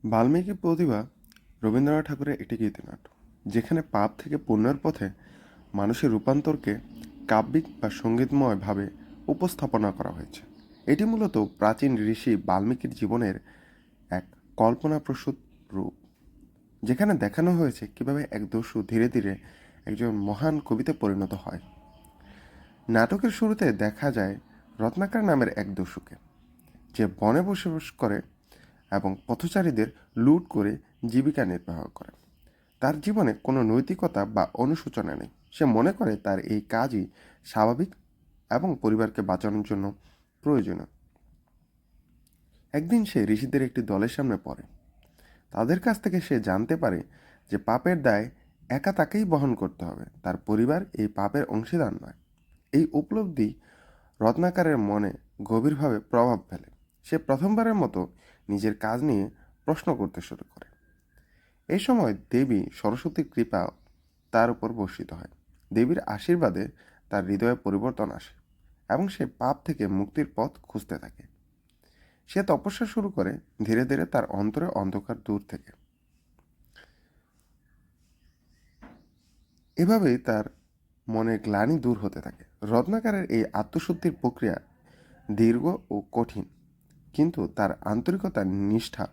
বাল্মীকি প্রতিভা রবীন্দ্রনাথ ঠাকুরের একটি গীতিনাট্য, যেখানে পাপ থেকে পুণ্যের পথে মানুষের রূপান্তরকে কাব্যিক বা সঙ্গীতময়ভাবে উপস্থাপনা করা হয়েছে। এটি মূলত প্রাচীন ঋষি বাল্মীকির জীবনের এক কল্পনাপ্রসূত রূপ, যেখানে দেখানো হয়েছে কিভাবে এক দস্যু ধীরে ধীরে একজন মহান কবিতে পরিণত হয়। নাটকের শুরুতে দেখা যায় রত্নাকর নামের এক দস্যুকে, যে বনে বসবাস করে এবং পথচারীদের লুট করে জীবিকা নির্বাহ করে। তার জীবনে কোনো নৈতিকতা বা অনুশোচনা নেই। সে মনে করে তার এই কাজই স্বাভাবিক এবং পরিবারকে বাঁচানোর জন্য প্রয়োজনীয়। একদিন সে ঋষিদের একটি দলের সামনে পড়ে। তাদের কাছ থেকে সে জানতে পারে যে পাপের দায় একা তাকেই বহন করতে হবে, তার পরিবার এই পাপের অংশীদার নয়। এই উপলব্ধি রত্নাকরের মনে গভীরভাবে প্রভাব ফেলে। সে প্রথমবারের মতো নিজের কাজ নিয়ে প্রশ্ন করতে শুরু করে। এই সময় দেবী সরস্বতীর কৃপা তার উপর বর্ষিত হয়। দেবীর আশীর্বাদে তার হৃদয়ে পরিবর্তন আসে এবং সে পাপ থেকে মুক্তির পথ খুঁজতে থাকে। সে তপস্যা শুরু করে, ধীরে ধীরে তার অন্তরে অন্ধকার দূর থেকে। এভাবেই তার মনের গ্লানি দূর হতে থাকে। রত্নাকরের এই আত্মশুদ্ধির প্রক্রিয়া দীর্ঘ ও কঠিন, কিন্তু তার আন্তরিকতার নিষ্ঠা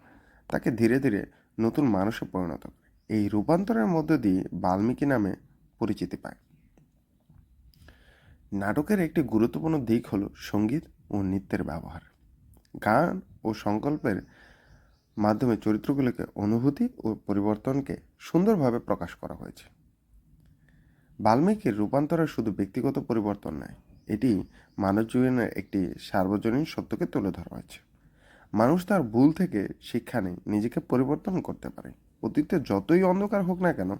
তাকে ধীরে ধীরে নতুন মানুষে পরিণত করে। এই রূপান্তরের মধ্য দিয়ে বাল্মীকি নামে পরিচিতি পায়। নাটকের একটি গুরুত্বপূর্ণ দিক হলো সঙ্গীত ও নৃত্যের ব্যবহার। গান ও সংকল্পের মাধ্যমে চরিত্রগুলোকে অনুভূতি ও পরিবর্তনকে সুন্দরভাবে প্রকাশ করা হয়েছে। বাল্মীকির রূপান্তরের শুধু ব্যক্তিগত পরিবর্তন নয়, এটি মানব জীবনের একটি সার্বজনীন সত্যকে তুলে ধরা হয়েছে। মানুষ তার ভুল থেকে শিক্ষা নেয়, নিজেকে পরিবর্তন করতে পারে। অতীতে যতই অন্ধকার হোক না কেন,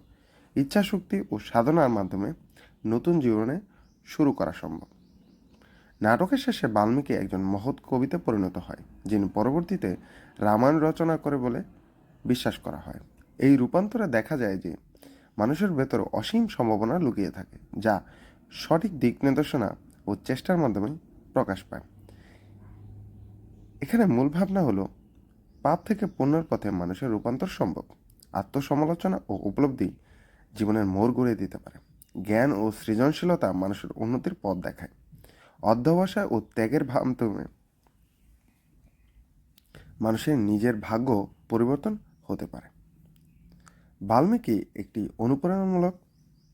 ইচ্ছাশক্তি ও সাধনার মাধ্যমে নতুন জীবনে শুরু করা সম্ভব। নাটকের শেষে বাল্মীকি একজন মহৎ কবিতে পরিণত হয়, যিনি পরবর্তীতে রামায়ণ রচনা করে বলে বিশ্বাস করা হয়। এই রূপান্তরে দেখা যায় যে মানুষের ভেতর অসীম সম্ভাবনা লুকিয়ে থাকে, যা সঠিক দিক নির্দেশনা ও চেষ্টার মাধ্যমে প্রকাশ পায়। এখানে মূল ভাবনা হলো, পাপ থেকে পুণ্যের পথে মানুষের রূপান্তর সম্ভব। আত্মসমালোচনা ও উপলব্ধি জীবনের মোড় ঘুরিয়ে দিতে পারে। জ্ঞান ও সৃজনশীলতা মানুষের উন্নতির পথ দেখায়। অধ্যবসায় ও ত্যাগের মাধ্যমে মানুষের নিজের ভাগ্য পরিবর্তন হতে পারে। বাল্মীকি একটি অনুপ্রেরণামূলক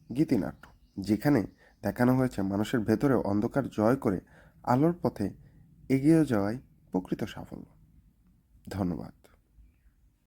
গীতিনাট্য, যেখানে দেখানো হয়েছে মানুষের ভেতরে অন্ধকার জয় করে আলোর পথে এগিয়ে যাওয়াই প্রকৃত সাফল্য। ধন্যবাদ।